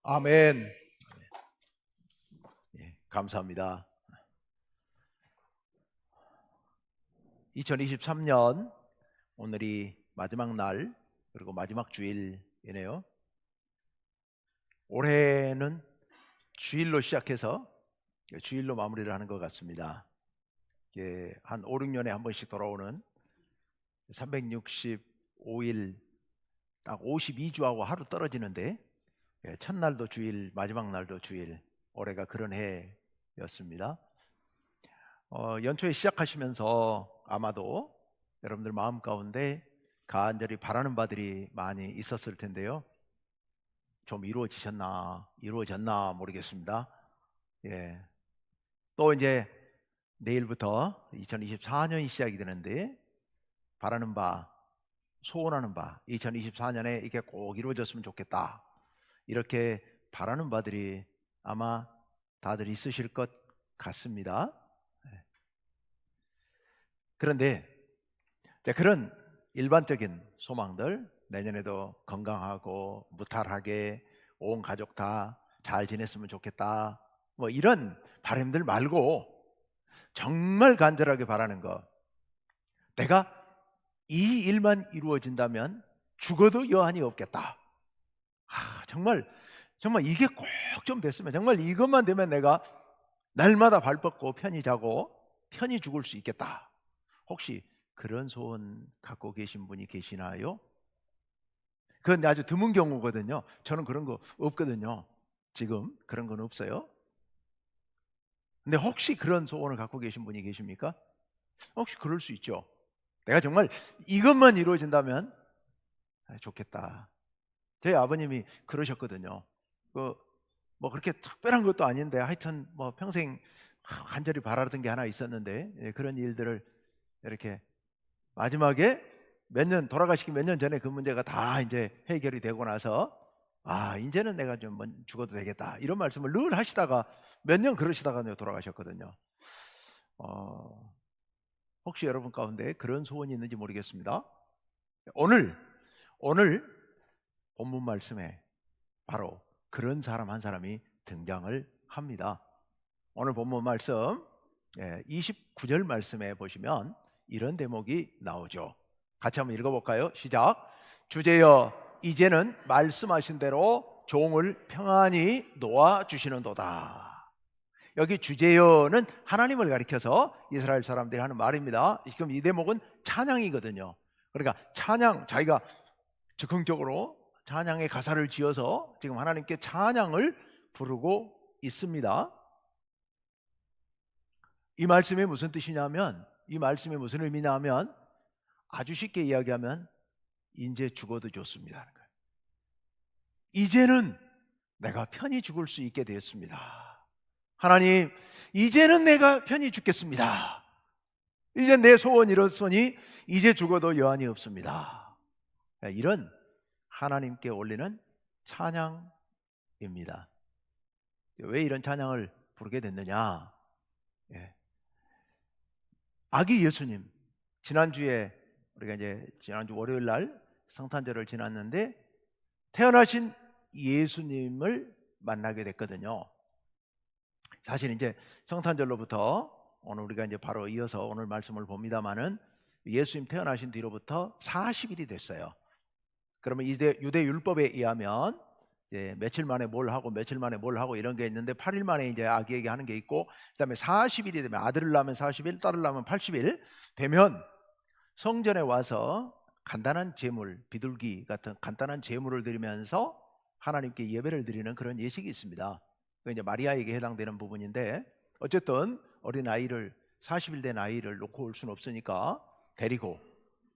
아멘. 감사합니다. 2023년 오늘이 마지막 날 그리고 마지막 주일이네요. 올해는 주일로 시작해서 주일로 마무리를 하는 것 같습니다. 한 5, 6년에 한 번씩 돌아오는 365일 딱 52주하고 하루 떨어지는데 첫날도 주일, 마지막 날도 주일, 올해가 그런 해였습니다. 연초에 시작하시면서 아마도 여러분들 마음 가운데 간절히 바라는 바들이 많이 있었을 텐데요. 좀 이루어졌나 모르겠습니다. 또 이제 내일부터 2024년이 시작이 되는데 바라는 바, 소원하는 바, 2024년에 이게 꼭 이루어졌으면 좋겠다, 이렇게 바라는 바들이 아마 다들 있으실 것 같습니다. 그런데 그런 일반적인 소망들, 내년에도 건강하고 무탈하게 온 가족 다 잘 지냈으면 좋겠다, 뭐 이런 바람들 말고 정말 간절하게 바라는 것, 내가 이 일만 이루어진다면 죽어도 여한이 없겠다. 정말 이게 꼭 좀 됐으면, 정말 이것만 되면 내가 날마다 발 뻗고 편히 자고 편히 죽을 수 있겠다. 혹시 그런 소원 갖고 계신 분이 계시나요? 그건 아주 드문 경우거든요. 저는 그런 거 없거든요. 지금 그런 건 없어요. 근데 혹시 그런 소원을 갖고 계신 분이 계십니까? 혹시 그럴 수 있죠. 내가 정말 이것만 이루어진다면 좋겠다. 저희 아버님이 그러셨거든요. 뭐 그렇게 특별한 것도 아닌데 하여튼 뭐 평생 간절히 바라던 게 하나 있었는데, 그런 일들을 이렇게 마지막에 돌아가시기 몇 년 전에 그 문제가 다 이제 해결이 되고 나서 이제는 내가 좀 죽어도 되겠다, 이런 말씀을 늘 하시다가 몇 년 그러시다가 돌아가셨거든요. 혹시 여러분 가운데 그런 소원이 있는지 모르겠습니다. 오늘 본문 말씀에 바로 그런 사람 한 사람이 등장을 합니다. 오늘 본문 말씀 29절 말씀에 보시면 이런 대목이 나오죠. 같이 한번 읽어볼까요? 시작. 주제여 이제는 말씀하신 대로 종을 평안히 놓아주시는도다. 여기 주제여는 하나님을 가리켜서 이스라엘 사람들이 하는 말입니다. 지금 이 대목은 찬양이거든요. 그러니까 찬양, 자기가 적극적으로 찬양의 가사를 지어서 지금 하나님께 찬양을 부르고 있습니다. 이 말씀이 무슨 뜻이냐면, 이 말씀이 무슨 의미냐면, 아주 쉽게 이야기하면 이제 죽어도 좋습니다. 이제는 내가 편히 죽을 수 있게 되었습니다. 하나님, 이제는 내가 편히 죽겠습니다. 이제 내 소원 이뤘으니 이제 죽어도 여한이 없습니다. 이런 하나님께 올리는 찬양입니다. 왜 이런 찬양을 부르게 됐느냐? 아기 예수님, 우리가 지난주 월요일 날 성탄절을 지났는데 태어나신 예수님을 만나게 됐거든요. 사실 이제 성탄절로부터 오늘 우리가 이제 바로 이어서 오늘 말씀을 봅니다만은 예수님 태어나신 뒤로부터 40일이 됐어요. 그러면 유대 율법에 의하면 이제 며칠 만에 뭘 하고 이런 게 있는데 8일 만에 이제 아기에게 하는 게 있고, 그다음에 40일이 되면 아들을 낳으면 40일, 딸을 낳으면 80일 되면 성전에 와서 간단한 제물, 비둘기 같은 간단한 제물을 드리면서 하나님께 예배를 드리는 그런 예식이 있습니다. 그 이제 마리아에게 해당되는 부분인데, 어쨌든 어린 아이를 40일 된 아이를 놓고 올 수는 없으니까 데리고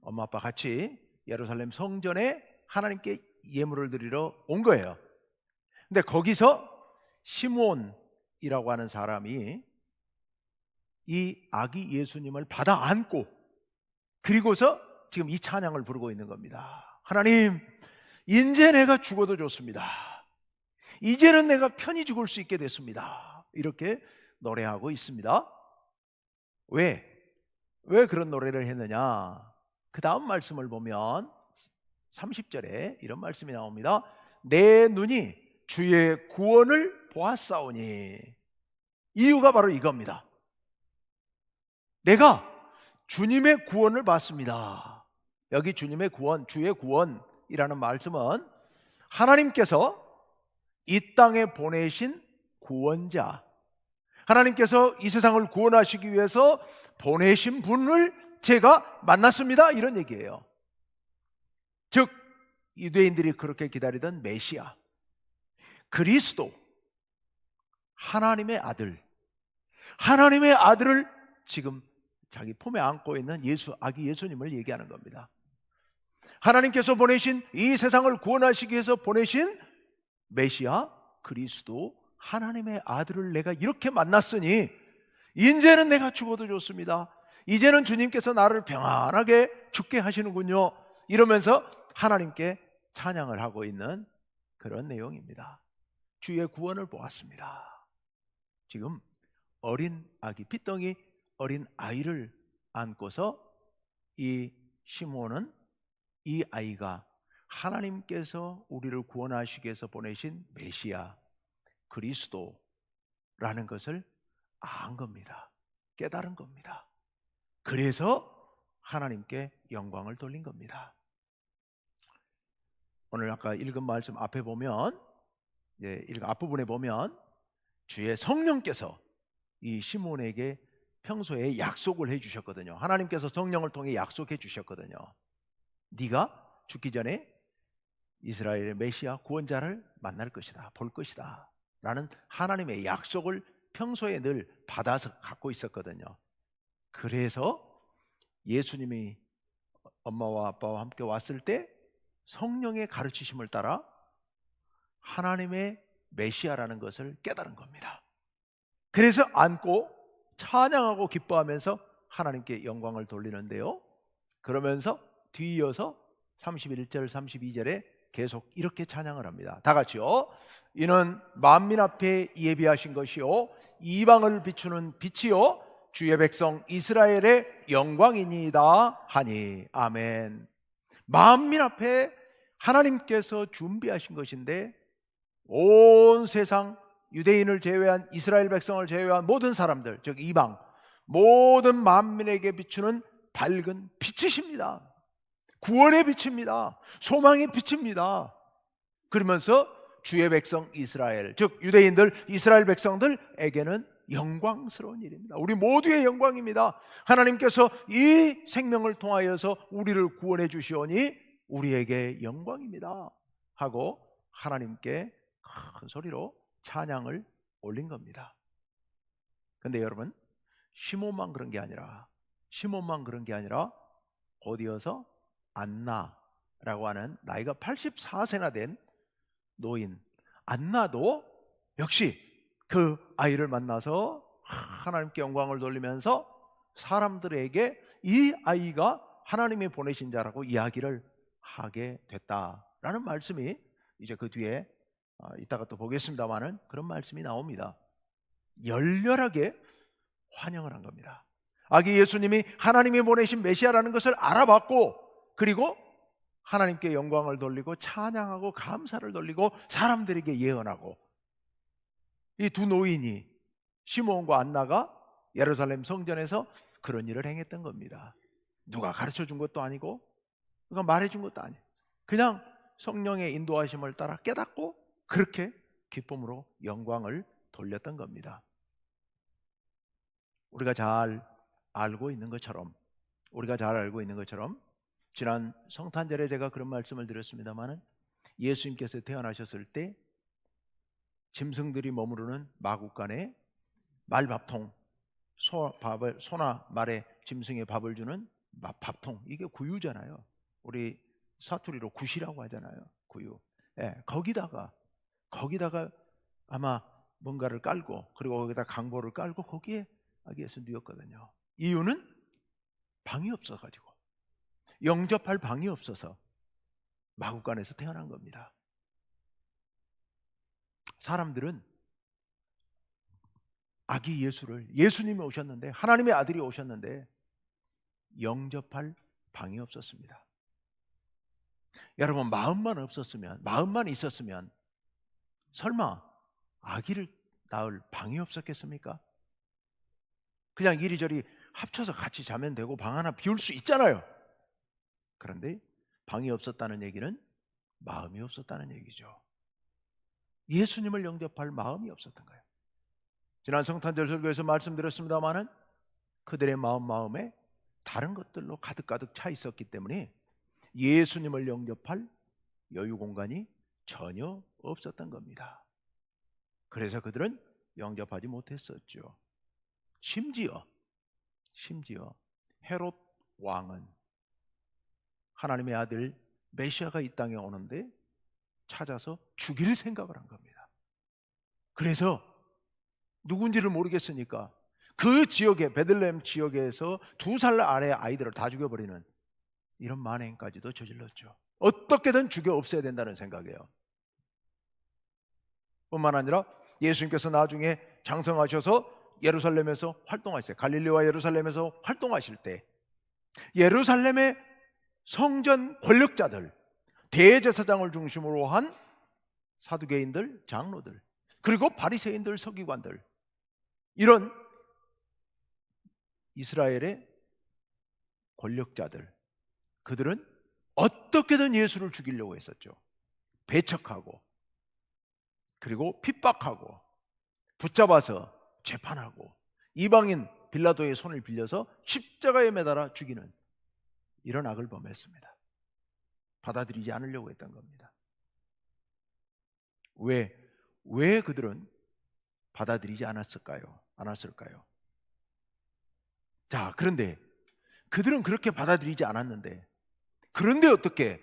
엄마 아빠 같이 예루살렘 성전에 하나님께 예물을 드리러 온 거예요. 근데 거기서 시몬이라고 하는 사람이 이 아기 예수님을 받아 안고, 그리고서 지금 이 찬양을 부르고 있는 겁니다. 하나님, 이제 내가 죽어도 좋습니다. 이제는 내가 편히 죽을 수 있게 됐습니다. 이렇게 노래하고 있습니다. 왜 그런 노래를 했느냐? 그 다음 말씀을 보면 30절에 이런 말씀이 나옵니다. 내 눈이 주의 구원을 보았사오니. 이유가 바로 이겁니다. 내가 주님의 구원을 봤습니다. 여기 주님의 구원, 주의 구원이라는 말씀은 하나님께서 이 땅에 보내신 구원자, 하나님께서 이 세상을 구원하시기 위해서 보내신 분을 제가 만났습니다, 이런 얘기예요. 즉 유대인들이 그렇게 기다리던 메시아, 그리스도, 하나님의 아들을 지금 자기 품에 안고 있는 아기 예수님을 얘기하는 겁니다. 하나님께서 보내신, 이 세상을 구원하시기 위해서 보내신 메시아 그리스도, 하나님의 아들을 내가 이렇게 만났으니 이제는 내가 죽어도 좋습니다. 이제는 주님께서 나를 평안하게 죽게 하시는군요. 이러면서 하나님께 찬양을 하고 있는 그런 내용입니다. 주의 구원을 보았습니다. 지금 어린 아기, 핏덩이 어린 아이를 안고서 이 시몬은 이 아이가 하나님께서 우리를 구원하시기 위해서 보내신 메시아 그리스도라는 것을 안 겁니다. 깨달은 겁니다. 그래서 하나님께 영광을 돌린 겁니다. 오늘 아까 읽은 말씀 앞에 보면, 앞부분에 보면 주의 성령께서 이 시몬에게 평소에 약속을 해주셨거든요. 하나님께서 성령을 통해 약속해 주셨거든요. 네가 죽기 전에 이스라엘의 메시아 구원자를 만날 것이다, 볼 것이다 라는 하나님의 약속을 평소에 늘 받아서 갖고 있었거든요. 그래서 예수님이 엄마와 아빠와 함께 왔을 때 성령의 가르치심을 따라 하나님의 메시아라는 것을 깨달은 겁니다. 그래서 안고 찬양하고 기뻐하면서 하나님께 영광을 돌리는데요, 그러면서 뒤이어서 31절 32절에 계속 이렇게 찬양을 합니다. 다 같이요. 이는 만민 앞에 예비하신 것이요 이방을 비추는 빛이요 주의 백성 이스라엘의 영광이니이다 하니. 아멘. 만민 앞에 하나님께서 준비하신 것인데, 온 세상 유대인을 제외한, 이스라엘 백성을 제외한 모든 사람들, 즉 이방 모든 만민에게 비추는 밝은 빛이십니다. 구원의 빛입니다. 소망의 빛입니다. 그러면서 주의 백성 이스라엘, 즉 유대인들, 이스라엘 백성들에게는 영광스러운 일입니다. 우리 모두의 영광입니다. 하나님께서 이 생명을 통하여서 우리를 구원해 주시오니 우리에게 영광입니다 하고 하나님께 큰 소리로 찬양을 올린 겁니다. 그런데 여러분, 시몬만 그런 게 아니라 곧 이어서 안나라고 하는 나이가 84세나 된 노인 안나도 역시 그 아이를 만나서 하나님께 영광을 돌리면서 사람들에게 이 아이가 하나님이 보내신 자라고 이야기를 하게 됐다라는 말씀이 이제 그 뒤에 이따가 또 보겠습니다만은 그런 말씀이 나옵니다. 열렬하게 환영을 한 겁니다. 아기 예수님이 하나님이 보내신 메시아라는 것을 알아봤고, 그리고 하나님께 영광을 돌리고 찬양하고 감사를 돌리고 사람들에게 예언하고, 이 두 노인이, 시몬과 안나가 예루살렘 성전에서 그런 일을 행했던 겁니다. 누가 가르쳐 준 것도 아니고 누가 말해 준 것도 아니에요. 그냥 성령의 인도하심을 따라 깨닫고 그렇게 기쁨으로 영광을 돌렸던 겁니다. 우리가 잘 알고 있는 것처럼 지난 성탄절에 제가 그런 말씀을 드렸습니다마는 예수님께서 태어나셨을 때 짐승들이 머무르는 마구간에 말밥통, 소나 말에 짐승에 밥을 주는 밥통, 이게 구유잖아요. 우리 사투리로 구시라고 하잖아요. 구유. 거기다가 아마 뭔가를 깔고, 그리고 거기다 강보를 깔고 거기에 아기 예수 누웠거든요. 이유는 방이 없어가지고, 영접할 방이 없어서 마구간에서 태어난 겁니다. 사람들은 아기 예수를, 예수님이 오셨는데, 하나님의 아들이 오셨는데 영접할 방이 없었습니다. 여러분, 마음만 있었으면 설마 아기를 낳을 방이 없었겠습니까? 그냥 이리저리 합쳐서 같이 자면 되고 방 하나 비울 수 있잖아요. 그런데 방이 없었다는 얘기는 마음이 없었다는 얘기죠. 예수님을 영접할 마음이 없었던 거예요. 지난 성탄절 설교에서 말씀드렸습니다마는 그들의 마음에 다른 것들로 가득 차 있었기 때문에 예수님을 영접할 여유 공간이 전혀 없었던 겁니다. 그래서 그들은 영접하지 못했었죠. 심지어 헤롯 왕은 하나님의 아들 메시아가 이 땅에 오는데 찾아서 죽일 생각을 한 겁니다. 그래서 누군지를 모르겠으니까 그 지역에, 베들레헴 지역에서 2살 아래 아이들을 다 죽여버리는 이런 만행까지도 저질렀죠. 어떻게든 죽여 없애야 된다는 생각이에요. 뿐만 아니라 예수님께서 나중에 장성하셔서 예루살렘에서 활동하실 때, 갈릴리와 예루살렘에서 활동하실 때 예루살렘의 성전 권력자들, 대제사장을 중심으로 한 사두개인들, 장로들, 그리고 바리새인들, 서기관들, 이런 이스라엘의 권력자들, 그들은 어떻게든 예수를 죽이려고 했었죠. 배척하고, 그리고 핍박하고, 붙잡아서 재판하고, 이방인 빌라도의 손을 빌려서 십자가에 매달아 죽이는 이런 악을 범했습니다. 받아들이지 않으려고 했던 겁니다. 왜 그들은 받아들이지 않았을까요? 자, 그런데 그들은 그렇게 받아들이지 않았는데, 그런데 어떻게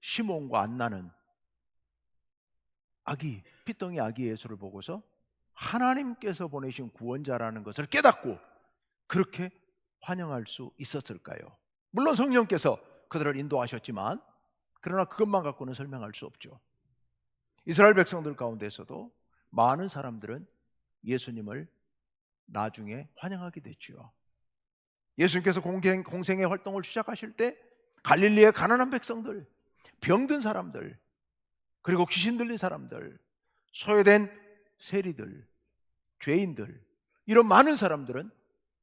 시몬과 안나는 피덩이 아기 예수를 보고서 하나님께서 보내신 구원자라는 것을 깨닫고 그렇게 환영할 수 있었을까요? 물론 성령께서 그들을 인도하셨지만, 그러나 그것만 갖고는 설명할 수 없죠. 이스라엘 백성들 가운데서도 많은 사람들은 예수님을 나중에 환영하게 됐죠. 예수님께서 공생의 활동을 시작하실 때 갈릴리의 가난한 백성들, 병든 사람들, 그리고 귀신 들린 사람들, 소외된 세리들, 죄인들, 이런 많은 사람들은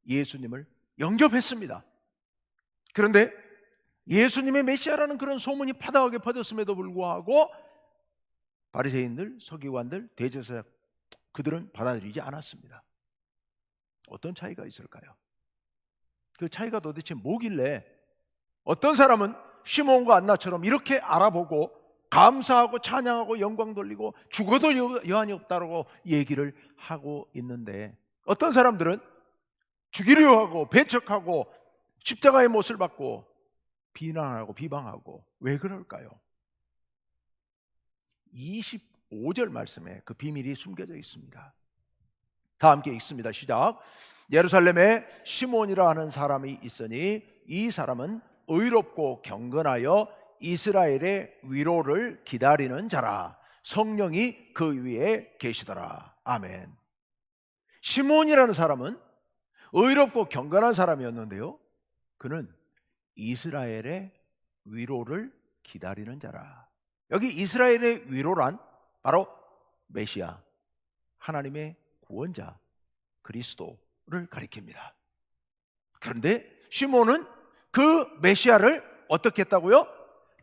예수님을 영접했습니다. 그런데 예수님의 메시아라는 그런 소문이 파다하게 퍼졌음에도 불구하고 바리새인들, 서기관들, 대제사장, 그들은 받아들이지 않았습니다. 어떤 차이가 있을까요? 그 차이가 도대체 뭐길래 어떤 사람은 시몬과 안나처럼 이렇게 알아보고 감사하고 찬양하고 영광 돌리고 죽어도 여한이 없다고 얘기를 하고 있는데, 어떤 사람들은 죽이려 하고 배척하고 십자가의 못을 받고 비난하고 비방하고, 왜 그럴까요? 25절 말씀에 그 비밀이 숨겨져 있습니다. 다 함께 읽습니다. 시작. 예루살렘에 시몬이라 하는 사람이 있으니 이 사람은 의롭고 경건하여 이스라엘의 위로를 기다리는 자라. 성령이 그 위에 계시더라. 아멘. 시몬이라는 사람은 의롭고 경건한 사람이었는데요, 그는 이스라엘의 위로를 기다리는 자라. 여기 이스라엘의 위로란 바로 메시아, 하나님의 구원자 그리스도를 가리킵니다. 그런데 시몬은 그 메시아를 어떻게 했다고요?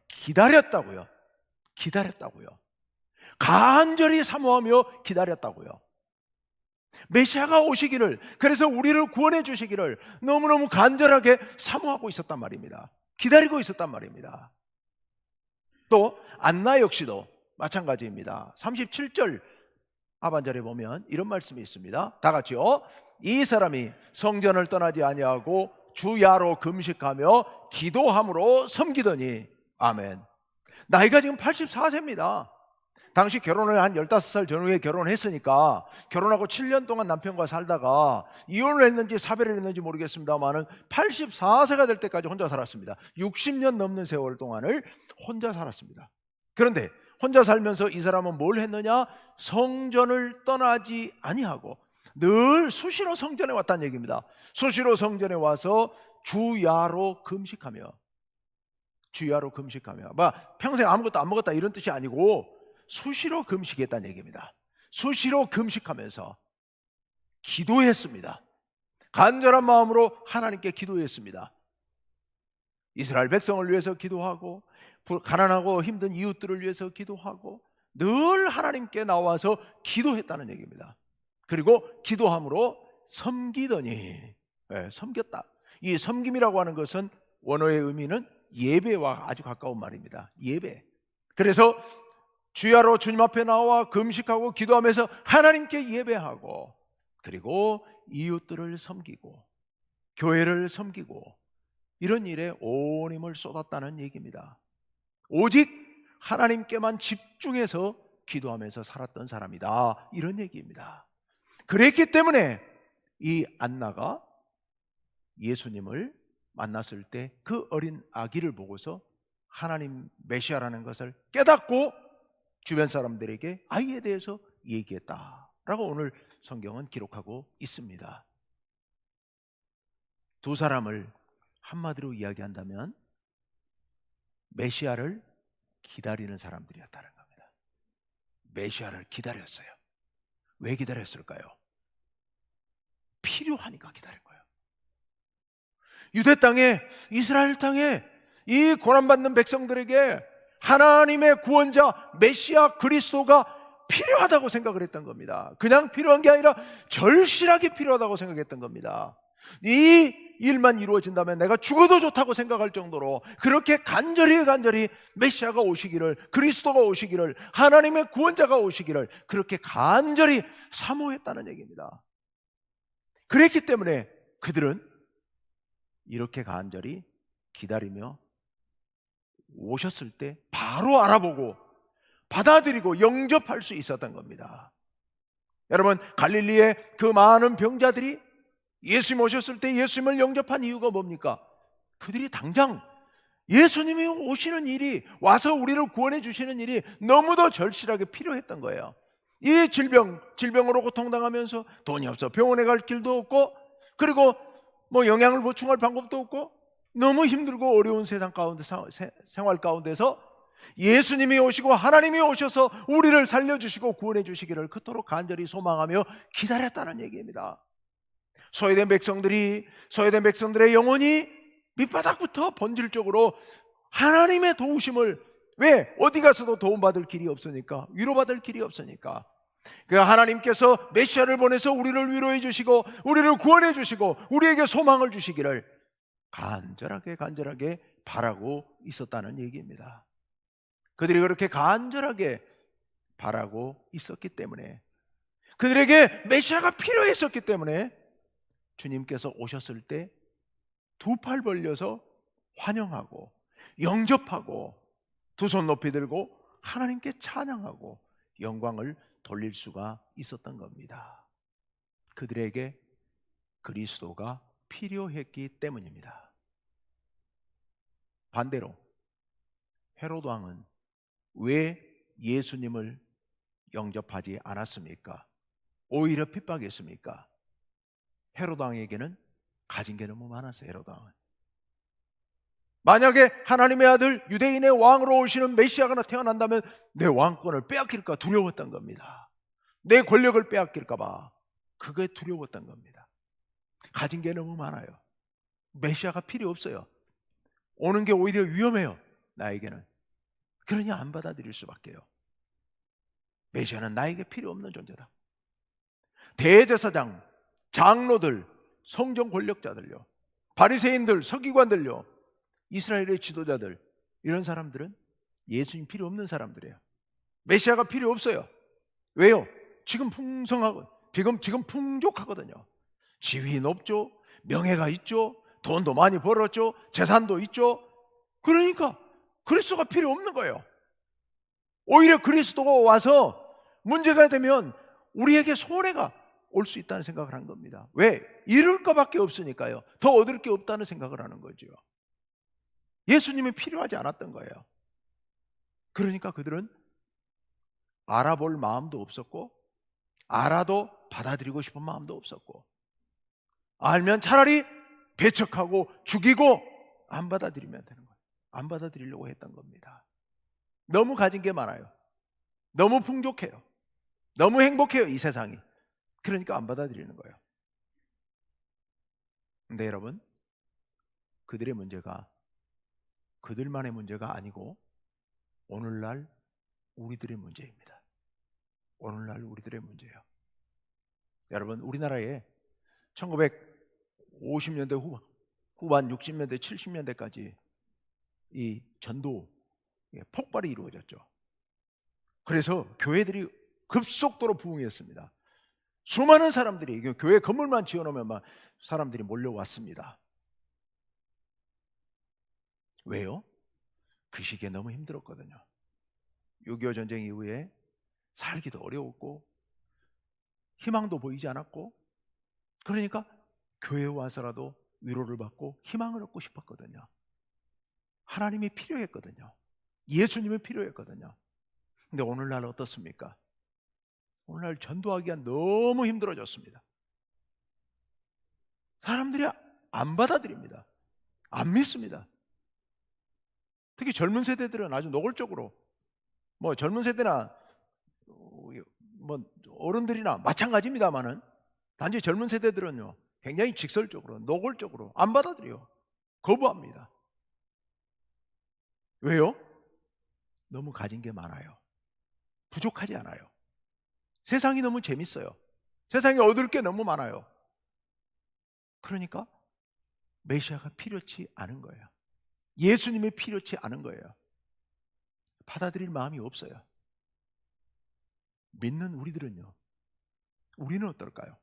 기다렸다고요. 간절히 사모하며 기다렸다고요. 메시아가 오시기를, 그래서 우리를 구원해 주시기를 너무너무 간절하게 사모하고 있었단 말입니다. 기다리고 있었단 말입니다. 또 안나 역시도 마찬가지입니다. 37절 하반절에 보면 이런 말씀이 있습니다. 다 같이요. 이 사람이 성전을 떠나지 아니하고 주야로 금식하며 기도함으로 섬기더니. 아멘. 나이가 지금 84세입니다. 당시 결혼을 한 15살 전후에 결혼했으니까 결혼하고 7년 동안 남편과 살다가 이혼을 했는지 사별을 했는지 모르겠습니다만 84세가 될 때까지 혼자 살았습니다. 60년 넘는 세월 동안을 혼자 살았습니다. 그런데 혼자 살면서 이 사람은 뭘 했느냐? 성전을 떠나지 아니하고 늘 수시로 성전에 왔다는 얘기입니다. 수시로 성전에 와서 주야로 금식하며, 주야로 금식하며, 평생 아무것도 안 먹었다 이런 뜻이 아니고 수시로 금식했다는 얘기입니다. 수시로 금식하면서 기도했습니다. 간절한 마음으로 하나님께 기도했습니다. 이스라엘 백성을 위해서 기도하고, 가난하고 힘든 이웃들을 위해서 기도하고, 늘 하나님께 나와서 기도했다는 얘기입니다. 그리고 기도함으로 섬기더니, 섬겼다. 이 섬김이라고 하는 것은 원어의 의미는 예배와 아주 가까운 말입니다. 예배. 그래서 주야로 주님 앞에 나와 금식하고 기도하면서 하나님께 예배하고, 그리고 이웃들을 섬기고 교회를 섬기고, 이런 일에 온 힘을 쏟았다는 얘기입니다. 오직 하나님께만 집중해서 기도하면서 살았던 사람이다, 이런 얘기입니다. 그랬기 때문에 이 안나가 예수님을 만났을 때 그 어린 아기를 보고서 하나님 메시아라는 것을 깨닫고 주변 사람들에게 아이에 대해서 얘기했다라고 오늘 성경은 기록하고 있습니다. 두 사람을 한마디로 이야기한다면 메시아를 기다리는 사람들이었다는 겁니다. 메시아를 기다렸어요. 왜 기다렸을까요? 필요하니까 기다린 거예요. 유대 땅에, 이스라엘 땅에 이 고난받는 백성들에게 하나님의 구원자 메시아 그리스도가 필요하다고 생각을 했던 겁니다. 그냥 필요한 게 아니라 절실하게 필요하다고 생각했던 겁니다. 이 일만 이루어진다면 내가 죽어도 좋다고 생각할 정도로 그렇게 간절히 메시아가 오시기를, 그리스도가 오시기를, 하나님의 구원자가 오시기를 그렇게 간절히 사모했다는 얘기입니다. 그랬기 때문에 그들은 이렇게 간절히 기다리며 오셨을 때 바로 알아보고 받아들이고 영접할 수 있었던 겁니다. 여러분, 갈릴리의 그 많은 병자들이 예수님 오셨을 때 예수님을 영접한 이유가 뭡니까? 그들이 당장 예수님이 오시는 일이, 와서 우리를 구원해 주시는 일이 너무도 절실하게 필요했던 거예요. 이 질병으로 고통당하면서 돈이 없어 병원에 갈 길도 없고, 그리고 영양을 보충할 방법도 없고, 너무 힘들고 어려운 세상 가운데, 생활 가운데서 예수님이 오시고 하나님이 오셔서 우리를 살려주시고 구원해 주시기를 그토록 간절히 소망하며 기다렸다는 얘기입니다. 소외된 백성들의 영혼이 밑바닥부터 본질적으로 하나님의 도우심을, 왜? 어디 가서도 도움받을 길이 없으니까, 위로받을 길이 없으니까, 그 하나님께서 메시아를 보내서 우리를 위로해 주시고 우리를 구원해 주시고 우리에게 소망을 주시기를 간절하게 바라고 있었다는 얘기입니다. 그들이 그렇게 간절하게 바라고 있었기 때문에, 그들에게 메시아가 필요했었기 때문에 주님께서 오셨을 때 두 팔 벌려서 환영하고 영접하고 두 손 높이 들고 하나님께 찬양하고 영광을 돌릴 수가 있었던 겁니다. 그들에게 그리스도가 필요했기 때문입니다. 반대로 헤로드 왕은 왜 예수님을 영접하지 않았습니까? 오히려 핍박했습니까? 헤로드 왕에게는 가진 게 너무 많았어요. 헤로드 왕은 만약에 하나님의 아들 유대인의 왕으로 오시는 메시아가 태어난다면 내 왕권을 빼앗길까 두려웠던 겁니다. 내 권력을 빼앗길까 봐 그게 두려웠던 겁니다. 가진 게 너무 많아요. 메시아가 필요 없어요. 오는 게 오히려 위험해요, 나에게는. 그러니 안 받아들일 수밖에요. 메시아는 나에게 필요 없는 존재다. 대제사장, 장로들, 성전 권력자들요, 바리새인들, 서기관들요, 이스라엘의 지도자들, 이런 사람들은 예수님 필요 없는 사람들이에요. 메시아가 필요 없어요. 왜요? 지금 풍성하고 지금 풍족하거든요. 지위 높죠, 명예가 있죠, 돈도 많이 벌었죠, 재산도 있죠. 그러니까 그리스도가 필요 없는 거예요. 오히려 그리스도가 와서 문제가 되면 우리에게 손해가 올 수 있다는 생각을 한 겁니다. 왜? 잃을 것밖에 없으니까요. 더 얻을 게 없다는 생각을 하는 거죠. 예수님이 필요하지 않았던 거예요. 그러니까 그들은 알아볼 마음도 없었고 알아도 받아들이고 싶은 마음도 없었고, 알면 차라리 배척하고 죽이고 안 받아들이면 되는 거예요. 안 받아들이려고 했던 겁니다. 너무 가진 게 많아요. 너무 풍족해요. 너무 행복해요, 이 세상이. 그러니까 안 받아들이는 거예요. 근데 여러분, 그들의 문제가 그들만의 문제가 아니고 오늘날 우리들의 문제입니다. 오늘날 우리들의 문제예요. 여러분, 우리나라에 1950년대 후반 60년대 70년대까지 이 전도 폭발이 이루어졌죠. 그래서 교회들이 급속도로 부흥했습니다. 수많은 사람들이 교회 건물만 지어놓으면 막 사람들이 몰려왔습니다. 왜요? 그 시기에 너무 힘들었거든요. 6.25 전쟁 이후에 살기도 어려웠고 희망도 보이지 않았고, 그러니까 교회에 와서라도 위로를 받고 희망을 얻고 싶었거든요. 하나님이 필요했거든요. 예수님이 필요했거든요. 근데 오늘날 어떻습니까? 오늘날 전도하기가 너무 힘들어졌습니다. 사람들이 안 받아들입니다. 안 믿습니다. 특히 젊은 세대들은 아주 노골적으로, 젊은 세대나 어른들이나 마찬가지입니다만은, 단지 젊은 세대들은요 굉장히 직설적으로 노골적으로 안 받아들여요. 거부합니다. 왜요? 너무 가진 게 많아요. 부족하지 않아요. 세상이 너무 재밌어요. 세상에 얻을 게 너무 많아요. 그러니까 메시아가 필요치 않은 거예요. 예수님이 필요치 않은 거예요. 받아들일 마음이 없어요. 믿는 우리들은요, 우리는 어떨까요?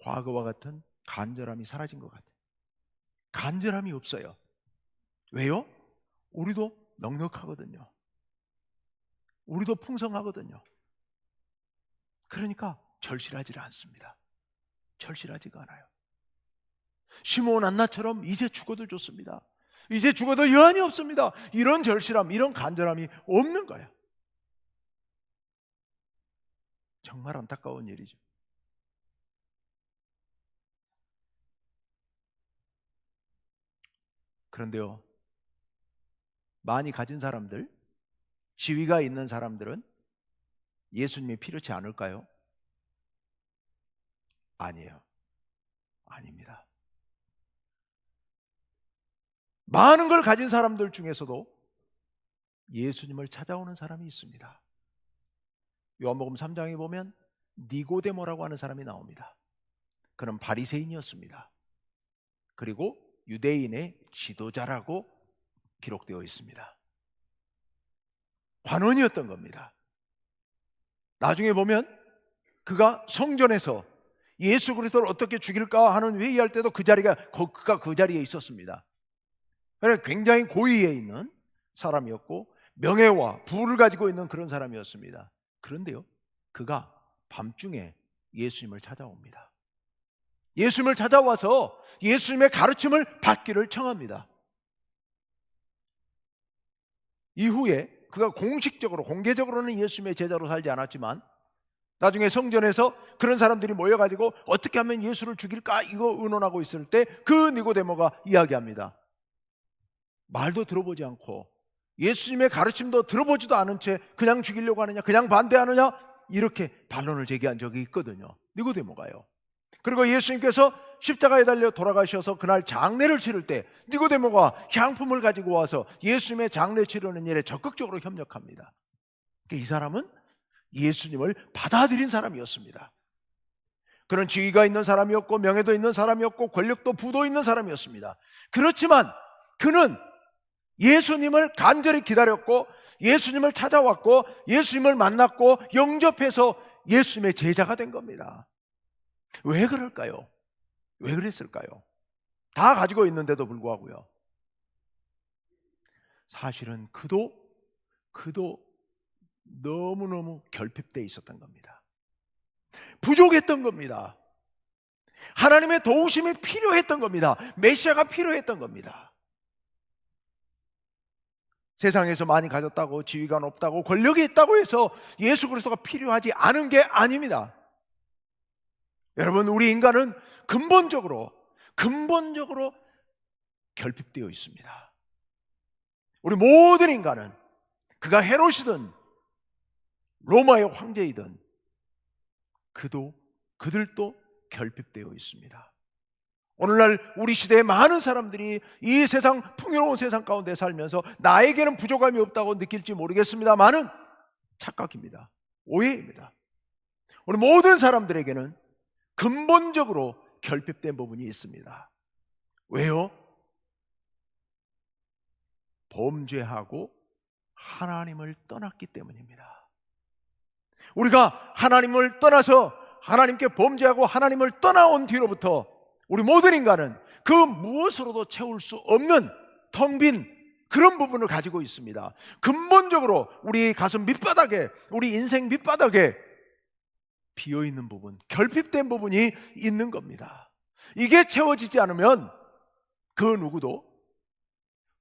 과거와 같은 간절함이 사라진 것 같아요. 간절함이 없어요. 왜요? 우리도 넉넉하거든요. 우리도 풍성하거든요. 그러니까 절실하지 않습니다. 절실하지가 않아요. 시므온 안나처럼 이제 죽어도 좋습니다, 이제 죽어도 여한이 없습니다, 이런 절실함, 이런 간절함이 없는 거예요. 정말 안타까운 일이죠. 그런데요, 많이 가진 사람들, 지위가 있는 사람들은 예수님이 필요치 않을까요? 아니에요. 아닙니다. 많은 걸 가진 사람들 중에서도 예수님을 찾아오는 사람이 있습니다. 요한복음 3장에 보면 니고데모라고 하는 사람이 나옵니다. 그는 바리새인이었습니다. 그리고 유대인의 지도자라고 기록되어 있습니다. 관원이었던 겁니다. 나중에 보면 그가 성전에서 예수 그리스도를 어떻게 죽일까 하는 회의할 때도 그가 그 자리에 있었습니다. 그래서 굉장히 고위에 있는 사람이었고 명예와 부를 가지고 있는 그런 사람이었습니다. 그런데요, 그가 밤중에 예수님을 찾아옵니다. 예수님을 찾아와서 예수님의 가르침을 받기를 청합니다. 이후에 그가 공개적으로는 예수님의 제자로 살지 않았지만 나중에 성전에서 그런 사람들이 모여가지고 어떻게 하면 예수를 죽일까 이거 의논하고 있을 때 그 니고데모가 이야기합니다. 말도 들어보지 않고 예수님의 가르침도 들어보지도 않은 채 그냥 죽이려고 하느냐, 그냥 반대하느냐, 이렇게 반론을 제기한 적이 있거든요, 니고데모가요. 그리고 예수님께서 십자가에 달려 돌아가셔서 그날 장례를 치를 때 니고데모가 향품을 가지고 와서 예수님의 장례 치르는 일에 적극적으로 협력합니다. 이 사람은 예수님을 받아들인 사람이었습니다. 그는 지위가 있는 사람이었고 명예도 있는 사람이었고 권력도 부도 있는 사람이었습니다. 그렇지만 그는 예수님을 간절히 기다렸고 예수님을 찾아왔고 예수님을 만났고 영접해서 예수님의 제자가 된 겁니다. 왜 그럴까요? 왜 그랬을까요? 다 가지고 있는데도 불구하고요. 사실은 그도 너무너무 결핍되어 있었던 겁니다. 부족했던 겁니다. 하나님의 도우심이 필요했던 겁니다. 메시아가 필요했던 겁니다. 세상에서 많이 가졌다고, 지위가 높다고, 권력이 있다고 해서 예수 그리스도가 필요하지 않은 게 아닙니다. 여러분, 우리 인간은 근본적으로 결핍되어 있습니다. 우리 모든 인간은 그가 헤롯이든 로마의 황제이든 그들도 결핍되어 있습니다. 오늘날 우리 시대의 많은 사람들이 이 세상, 풍요로운 세상 가운데 살면서 나에게는 부족함이 없다고 느낄지 모르겠습니다만은 착각입니다. 오해입니다. 우리 모든 사람들에게는 근본적으로 결핍된 부분이 있습니다. 왜요? 범죄하고 하나님을 떠났기 때문입니다. 우리가 하나님을 떠나서 하나님께 범죄하고 하나님을 떠나온 뒤로부터 우리 모든 인간은 그 무엇으로도 채울 수 없는 텅 빈 그런 부분을 가지고 있습니다. 근본적으로 우리 가슴 밑바닥에, 우리 인생 밑바닥에 비어있는 부분, 결핍된 부분이 있는 겁니다. 이게 채워지지 않으면 그 누구도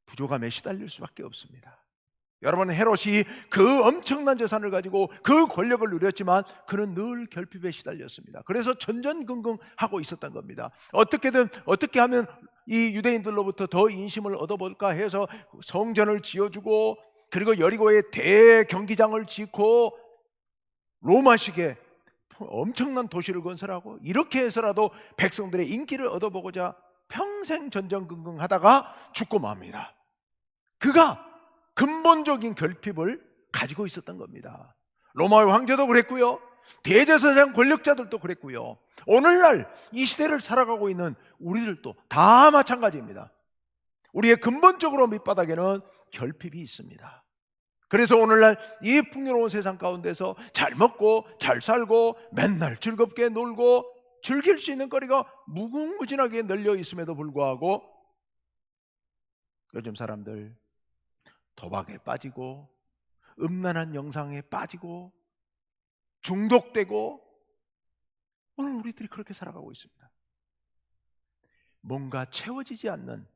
부족함에 시달릴 수밖에 없습니다. 여러분, 헤롯이 그 엄청난 재산을 가지고 그 권력을 누렸지만 그는 늘 결핍에 시달렸습니다. 그래서 전전긍긍하고 있었던 겁니다. 어떻게 하면 이 유대인들로부터 더 인심을 얻어볼까 해서 성전을 지어주고, 그리고 여리고에 대경기장을 짓고 로마식의 엄청난 도시를 건설하고, 이렇게 해서라도 백성들의 인기를 얻어보고자 평생 전전긍긍하다가 죽고 맙니다. 그가 근본적인 결핍을 가지고 있었던 겁니다. 로마의 황제도 그랬고요, 대제사장 권력자들도 그랬고요, 오늘날 이 시대를 살아가고 있는 우리들도 다 마찬가지입니다. 우리의 근본적으로 밑바닥에는 결핍이 있습니다. 그래서 오늘날 이 풍요로운 세상 가운데서 잘 먹고 잘 살고 맨날 즐겁게 놀고 즐길 수 있는 거리가 무궁무진하게 널려 있음에도 불구하고 요즘 사람들 도박에 빠지고 음란한 영상에 빠지고 중독되고, 오늘 우리들이 그렇게 살아가고 있습니다. 뭔가 채워지지 않는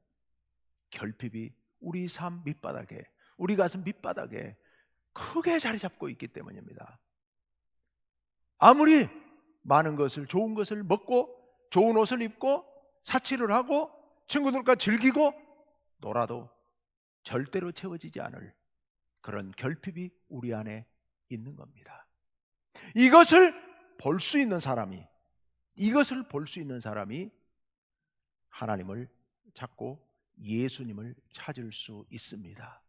결핍이 우리 삶 밑바닥에, 우리 가슴 밑바닥에 크게 자리 잡고 있기 때문입니다. 아무리 많은 것을, 좋은 것을 먹고 좋은 옷을 입고 사치를 하고 친구들과 즐기고 놀아도 절대로 채워지지 않을 그런 결핍이 우리 안에 있는 겁니다. 이것을 볼 수 있는 사람이 하나님을 찾고 예수님을 찾을 수 있습니다.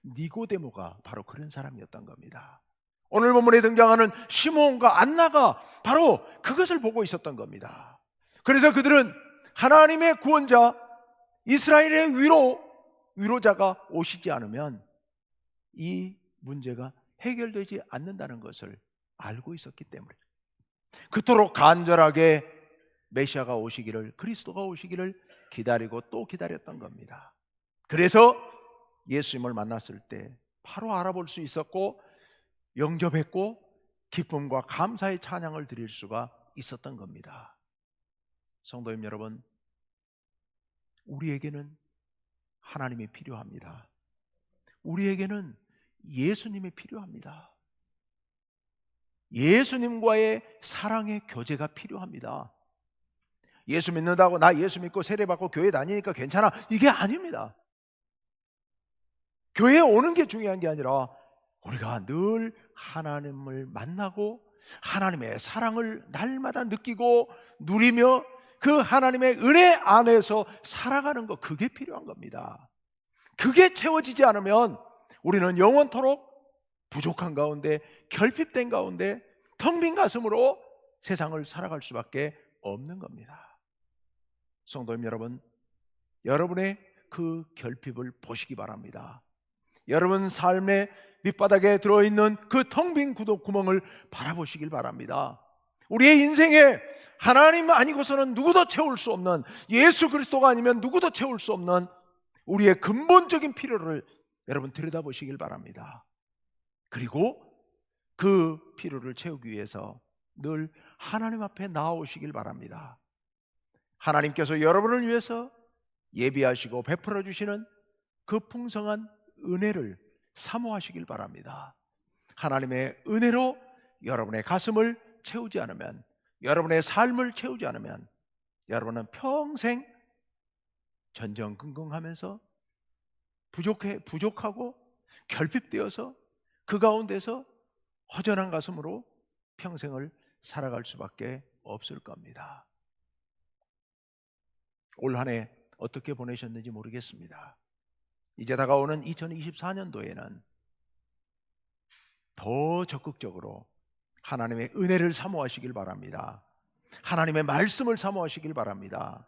니고데모가 바로 그런 사람이었던 겁니다. 오늘 본문에 등장하는 시므온과 안나가 바로 그것을 보고 있었던 겁니다. 그래서 그들은 하나님의 구원자, 이스라엘의 위로자가 오시지 않으면 이 문제가 해결되지 않는다는 것을 알고 있었기 때문에 그토록 간절하게 메시아가 오시기를, 그리스도가 오시기를 기다리고 또 기다렸던 겁니다. 그래서 예수님을 만났을 때 바로 알아볼 수 있었고 영접했고 기쁨과 감사의 찬양을 드릴 수가 있었던 겁니다. 성도님 여러분, 우리에게는 하나님이 필요합니다. 우리에게는 예수님이 필요합니다. 예수님과의 사랑의 교제가 필요합니다. 예수 믿는다고 나 예수 믿고 세례받고 교회 다니니까 괜찮아, 이게 아닙니다. 교회에 오는 게 중요한 게 아니라 우리가 늘 하나님을 만나고 하나님의 사랑을 날마다 느끼고 누리며 그 하나님의 은혜 안에서 살아가는 것, 그게 필요한 겁니다. 그게 채워지지 않으면 우리는 영원토록 부족한 가운데, 결핍된 가운데, 텅 빈 가슴으로 세상을 살아갈 수밖에 없는 겁니다. 성도님 여러분, 여러분의 그 결핍을 보시기 바랍니다. 여러분 삶의 밑바닥에 들어있는 그 텅 빈 구멍을 바라보시길 바랍니다. 우리의 인생에 하나님 아니고서는 누구도 채울 수 없는, 예수 그리스도가 아니면 누구도 채울 수 없는 우리의 근본적인 필요를 여러분 들여다보시길 바랍니다. 그리고 그 필요를 채우기 위해서 늘 하나님 앞에 나아오시길 바랍니다. 하나님께서 여러분을 위해서 예비하시고 베풀어 주시는 그 풍성한 은혜를 사모하시길 바랍니다. 하나님의 은혜로 여러분의 가슴을 채우지 않으면, 여러분의 삶을 채우지 않으면 여러분은 평생 전전긍긍하면서 부족하고 결핍되어서 그 가운데서 허전한 가슴으로 평생을 살아갈 수밖에 없을 겁니다. 올 한 해 어떻게 보내셨는지 모르겠습니다. 이제 다가오는 2024년도에는 더 적극적으로 하나님의 은혜를 사모하시길 바랍니다. 하나님의 말씀을 사모하시길 바랍니다.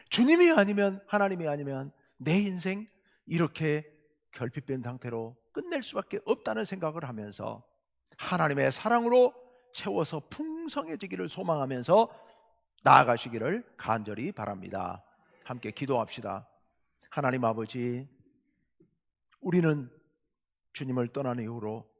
주님이 아니면, 하나님이 아니면 내 인생 이렇게 결핍된 상태로 끝낼 수밖에 없다는 생각을 하면서 하나님의 사랑으로 채워서 풍성해지기를 소망하면서 나아가시기를 간절히 바랍니다. 함께 기도합시다. 하나님 아버지, 우리는 주님을 떠난 이후로